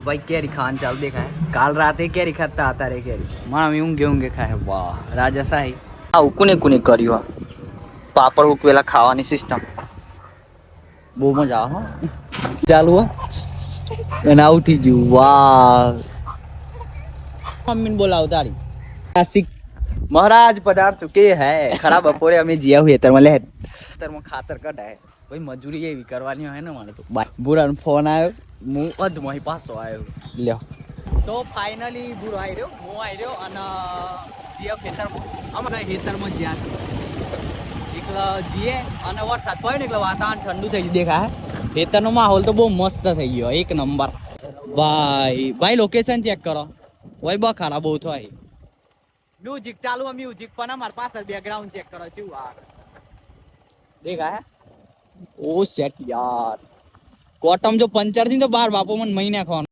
भाई कैरी खान चाल देखा है काल राते कैरी खाता आता रे कैरी मामी ऊंघे ऊंघे खाए वाह राजशाही આવું કોને કોને કર્યું પાપડ ઉકવેલા ખાવાની સિસ્ટમ બહુ મજા આવે હો ચાલુ હો અને આ ઉઠી ગયું વાહ મમ્મીને બોલાવ તારી આશિક મહારાજ પધાર ચુકે હે ખરા બપોરે અમે જીયા હુએ તરમાં લે તરમાં ખાતર કઢાય ભાઈ મજૂરી એવી કરવાની હોય ને મને તો બુરાનો ફોન આવ્યો હું અધમોહી પાછો આવ્યો લ્યો તો ફાઇનલી બુરો આવી રહ્યો હું આવી રહ્યો અને જીયા ખેતરમાં અમારા ખેતરમાં જ્યાં એટલે જીએ અને વરસાદ પડ્યો ને એટલે વાતાવરણ ઠંડુ થઈ ગયું દેખાય ખેતરનો માહોલ તો બહુ મસ્ત થઈ ગયો એક નંબર ભાઈ લોકેશન ચેક કરો ભાઈ બખાડા બહુ થાય મ્યુઝિક ચાલુ મ્યુઝિક પણ અમારા પાછળ બેકગ્રાઉન્ડ ચેક કરો શું આ દેખાય ઓ શેટ યાર કોટમ જો પંચર થી તો બાર બાપો મને મહી નાખવાનો